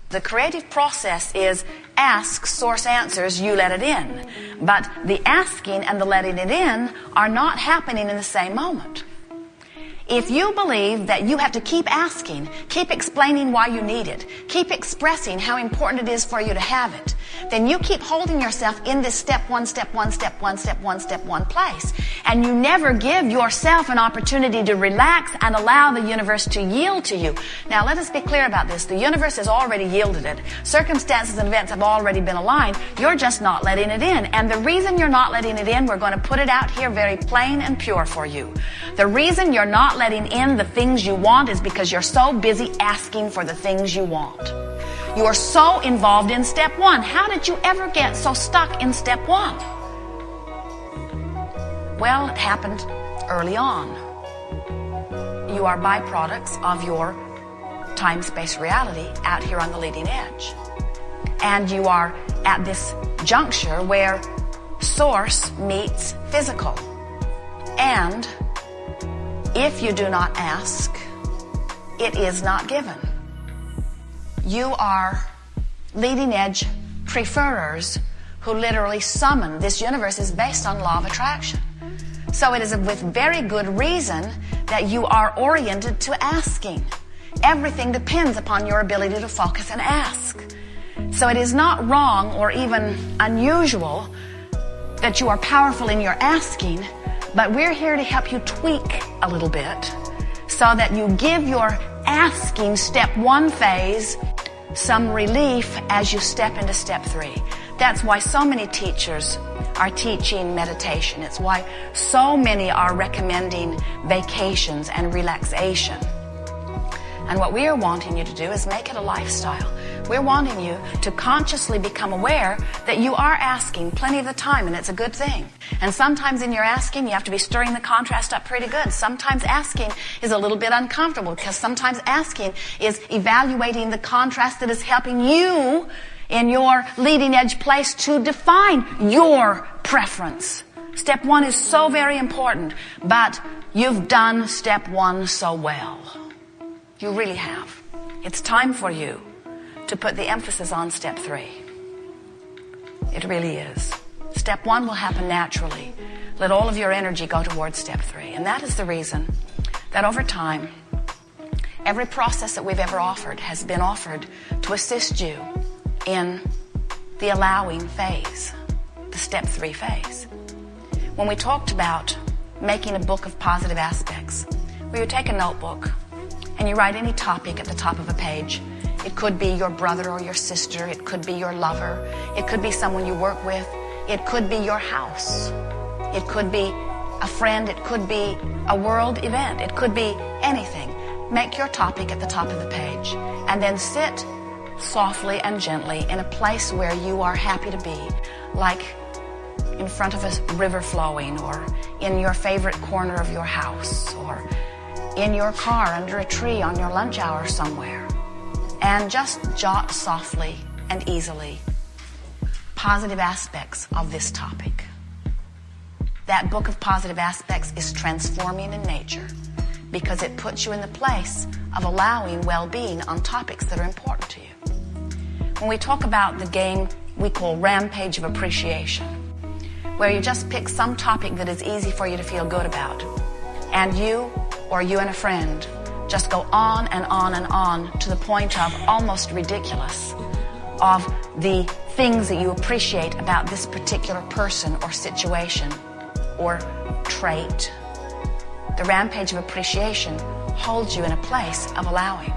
The creative process is ask, source answers, you let it in. But the asking and the letting it in are not happening in the same moment. If you believe that you have to keep asking, keep explaining why you need it, keep expressing how important it is for you to have it, then you keep holding yourself in this step one place. And you never give yourself an opportunity to relax and allow the universe to yield to you. Now let us be clear about this. The universe has already yielded it. Circumstances and events have already been aligned. You're just not letting it in. And the reason you're not letting it in, we're going to put it out here very plain and pure for you. The reason you're not letting in the things you want is because you're so busy asking for the things you want. You are so involved in step one. How did you ever get so stuck in step one? Well, it happened early on. You are byproducts of your time-space reality out here on the leading edge. And you are at this juncture where source meets physical. And if you do not ask, it is not given. You are leading edge preferers who literally summon. This universe is based on law of attraction. So it is with very good reason that you are oriented to asking. Everything depends upon your ability to focus and ask. So it is not wrong or even unusual that you are powerful in your asking, but we're here to help you tweak a little bit so that you give your asking step one phase some relief as you step into step three. That's why so many teachers are teaching meditation. It's why so many are recommending vacations and relaxation. And what we are wanting you to do is make it a lifestyle. We're wanting you to consciously become aware that you are asking plenty of the time, and it's a good thing. And sometimes in your asking, you have to be stirring the contrast up pretty good. Sometimes asking is a little bit uncomfortable because sometimes asking is evaluating the contrast that is helping you in your leading edge place to define your preference. Step one is so very important, but you've done step one so well. You really have. It's time for you to put the emphasis on step three. It really is. Step one will happen naturally. Let all of your energy go towards step three. And that is the reason that over time, every process that we've ever offered has been offered to assist you in the allowing phase, the step three phase. When we talked about making a book of positive aspects, where you take a notebook and you write any topic at the top of a page. It could be your brother or your sister. It could be your lover. It could be someone you work with. It could be your house. It could be a friend. It could be a world event. It could be anything. Make your topic at the top of the page and then sit softly and gently in a place where you are happy to be, like in front of a river flowing, or in your favorite corner of your house, or in your car under a tree on your lunch hour somewhere. And just jot softly and easily positive aspects of this topic. That book of positive aspects is transforming in nature because it puts you in the place of allowing well-being on topics that are important to you. When we talk about the game we call Rampage of Appreciation, where you just pick some topic that is easy for you to feel good about, and you or you and a friend just go on and on and on to the point of almost ridiculous of the things that you appreciate about this particular person or situation or trait. The Rampage of Appreciation holds you in a place of allowing.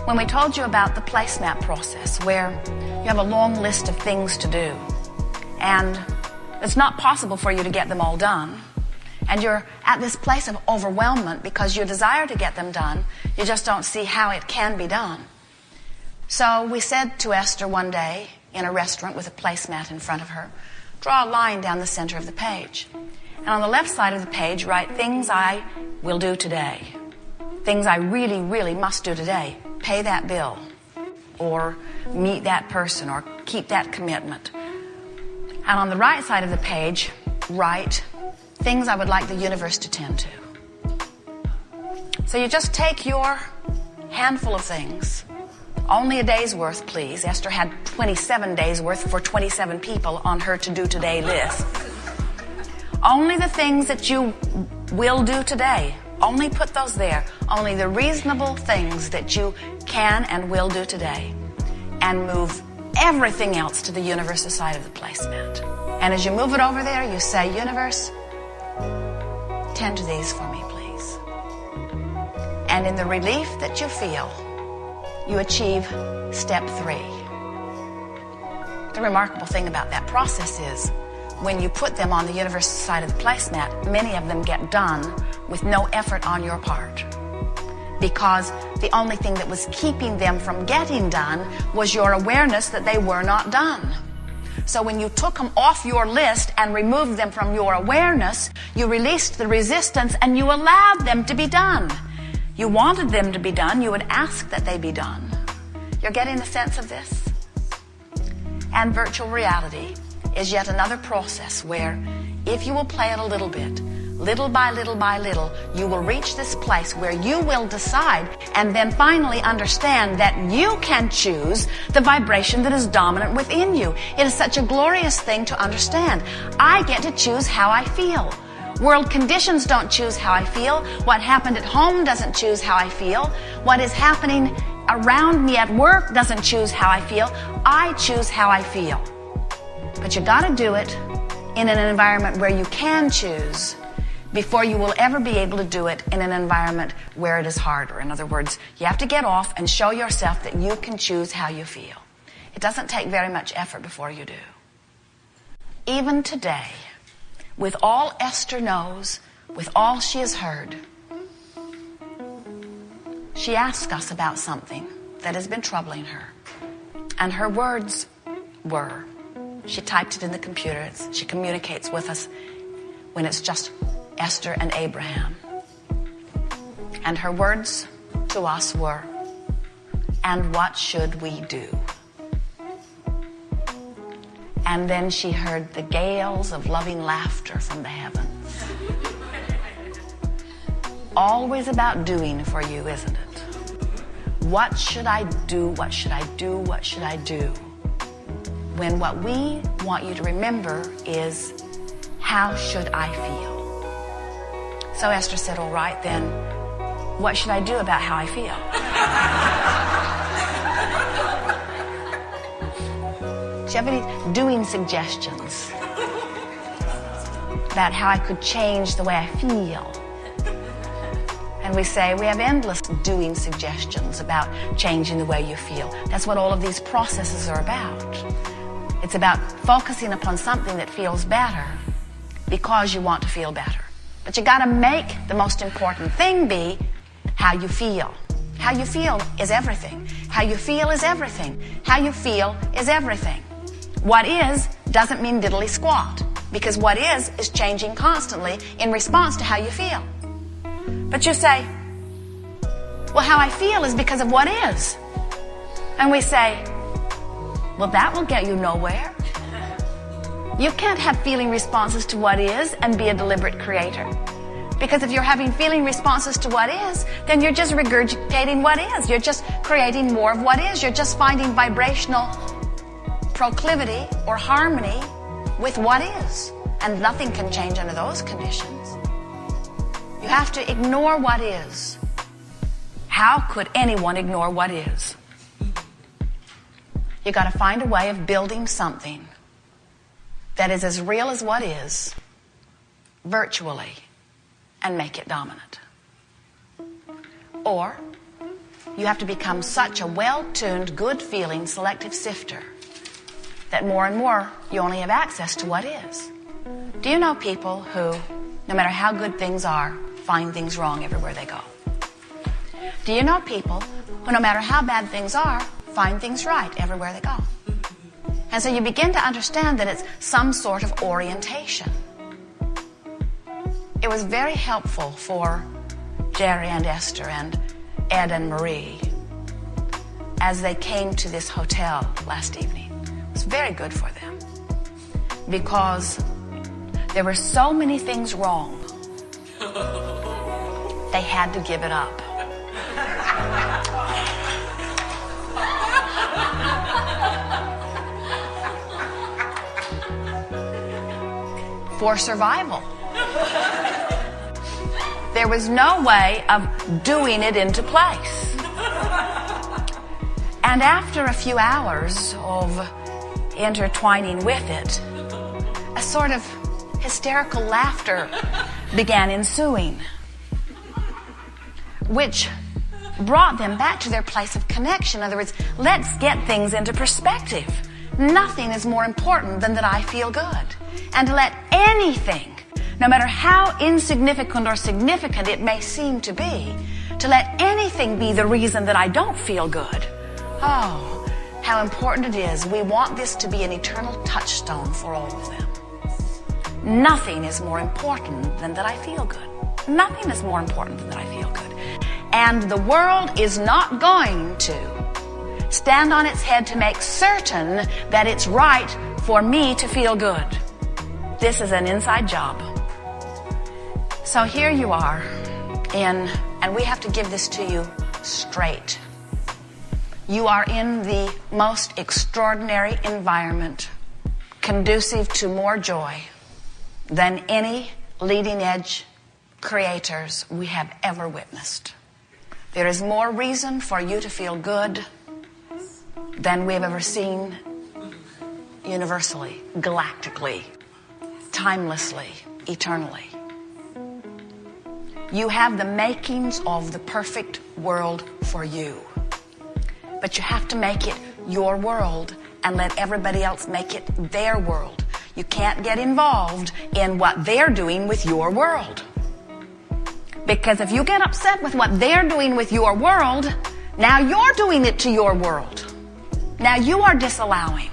When we told you about the placemat process, where you have a long list of things to do, and it's not possible for you to get them all done, and you're at this place of overwhelmment because you desire to get them done, you just don't see how it can be done. So we said to Esther one day in a restaurant with a placemat in front of her, draw a line down the center of the page. And on the left side of the page, write things I will do today. Things I really, really must do today. Pay that bill, or meet that person, or keep that commitment. And on the right side of the page, write things I would like the universe to tend to. So you just take your handful of things Only a day's worth, please. Esther had 27 days worth for 27 people on her to-do today list. Only the things that you will do today. Only put those there. Only the reasonable things that you can and will do today. And move everything else to the universe's side of the placemat. And as you move it over there, you say, universe, tend to these for me, please. And in the relief that you feel, you achieve step 3. The remarkable thing about that process is when you put them on the universe's side of the placemat, many of them get done with no effort on your part. Because the only thing that was keeping them from getting done was your awareness that they were not done. So when you took them off your list and removed them from your awareness, you released the resistance and you allowed them to be done. You wanted them to be done, you would ask that they be done. You're getting the sense of this? And virtual reality is yet another process where if you will play it a little bit, little by little by little, you will reach this place where you will decide and then finally understand that you can choose the vibration that is dominant within you. It is such a glorious thing to understand. I get to choose how I feel. World conditions don't choose how I feel. What happened at home doesn't choose how I feel. What is happening around me at work doesn't choose how I feel. I choose how I feel. But you got to do it in an environment where you can choose before you will ever be able to do it in an environment where it is harder. In other words, you have to get off and show yourself that you can choose how you feel. It doesn't take very much effort before you do. Even today, with all Esther knows, with all she has heard, she asks us about something that has been troubling her. And her words were, she typed it in the computer, she communicates with us when it's just Esther and Abraham. And her words to us were, and what should we do? And then she heard the gales of loving laughter from the heavens. Always about doing for you, isn't it? What should I do? What should I do? What should I do? When what we want you to remember is, how should I feel? So Esther said, all right, then, what should I do about how I feel? Do you have any doing suggestions about how I could change the way I feel? And we say, we have endless doing suggestions about changing the way you feel. That's what all of these processes are about. It's about focusing upon something that feels better because you want to feel better. But you got to make the most important thing be how you feel. How you feel is everything. How you feel is everything. How you feel is everything. What is doesn't mean diddly squat, because what is changing constantly in response to how you feel. But you say, well, how I feel is because of what is. And we say, well, that will get you nowhere. You can't have feeling responses to what is and be a deliberate creator. Because if you're having feeling responses to what is, then you're just regurgitating what is. You're just creating more of what is. You're just finding vibrational proclivity or harmony with what is. And nothing can change under those conditions. You have to ignore what is. How could anyone ignore what is? You got to find a way of building something that is as real as what is, virtually, and make it dominant. Or you have to become such a well-tuned, good-feeling, selective sifter that more and more you only have access to what is. Do you know people who, no matter how good things are, find things wrong everywhere they go? Do you know people who, no matter how bad things are, find things right everywhere they go? And so you begin to understand that it's some sort of orientation. It was very helpful for Jerry and Esther and Ed and Marie as they came to this hotel last evening. It was very good for them because there were so many things wrong. They had to give it up. for survival. There was no way of doing it into place. And after a few hours of intertwining with it, a sort of hysterical laughter began ensuing, which brought them back to their place of connection. In other words, let's get things into perspective. Nothing is more important than that I feel good. And to let anything, no matter how insignificant or significant it may seem to be, to let anything be the reason that I don't feel good. Oh, how important it is. We want this to be an eternal touchstone for all of them. Nothing is more important than that I feel good. Nothing is more important than that I feel good. And the world is not going to stand on its head to make certain that it's right for me to feel good. This is an inside job. So here you are and we have to give this to you straight. You are in the most extraordinary environment, conducive to more joy than any leading edge creators we have ever witnessed. There is more reason for you to feel good than we've ever seen universally, galactically, timelessly, eternally. You have the makings of the perfect world for you. But you have to make it your world and let everybody else make it their world. You can't get involved in what they're doing with your world. Because if you get upset with what they're doing with your world, now you're doing it to your world. Now you are disallowing.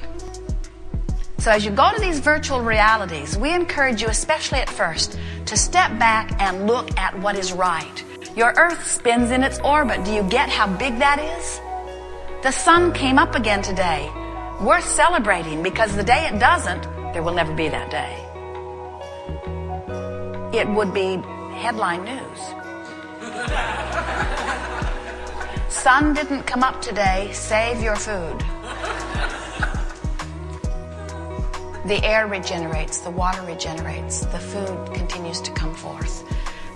So as you go to these virtual realities, we encourage you, especially at first, to step back and look at what is right. Your Earth spins in its orbit. Do you get how big that is? The sun came up again today. Worth celebrating, because the day it doesn't, there will never be that day. It would be headline news. Sun didn't come up today, save your food. The air regenerates, the water regenerates, the food continues to come forth.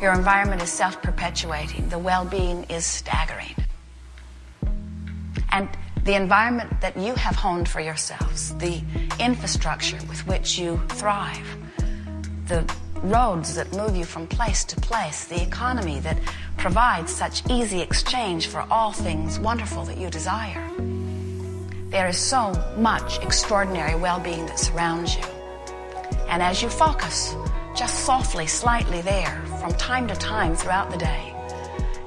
Your environment is self-perpetuating. The well-being is staggering. And the environment that you have honed for yourselves, the infrastructure with which you thrive, the roads that move you from place to place, the economy that provides such easy exchange for all things wonderful that you desire. There is so much extraordinary well-being that surrounds you. And as you focus just softly, slightly there, from time to time throughout the day,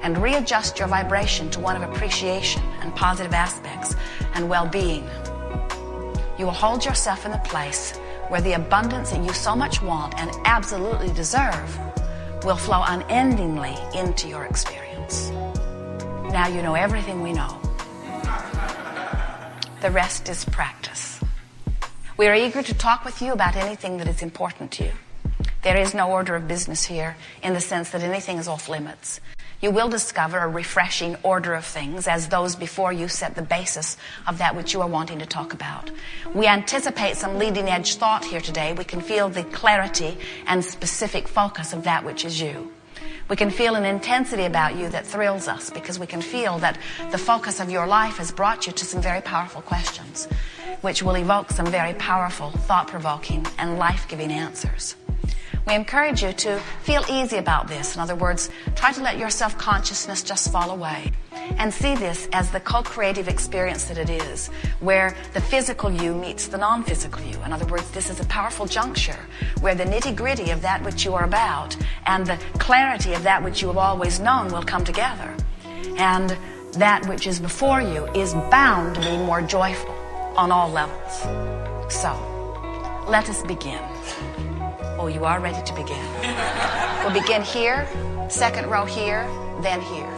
and readjust your vibration to one of appreciation and positive aspects and well-being, you will hold yourself in the place where the abundance that you so much want and absolutely deserve will flow unendingly into your experience. Now you know everything we know. The rest is practice. We are eager to talk with you about anything that is important to you. There is no order of business here in the sense that anything is off limits. You will discover a refreshing order of things as those before you set the basis of that which you are wanting to talk about. We anticipate some leading edge thought here today. We can feel the clarity and specific focus of that which is you. We can feel an intensity about you that thrills us because we can feel that the focus of your life has brought you to some very powerful questions, which will evoke some very powerful, thought-provoking, and life-giving answers. We encourage you to feel easy about this. In other words, try to let your self-consciousness just fall away and see this as the co-creative experience that it is, where the physical you meets the non-physical you. In other words, this is a powerful juncture where the nitty-gritty of that which you are about and the clarity of that which you have always known will come together. And that which is before you is bound to be more joyful on all levels. So, let us begin. Oh, you are ready to begin. We'll begin here, second row here, then here.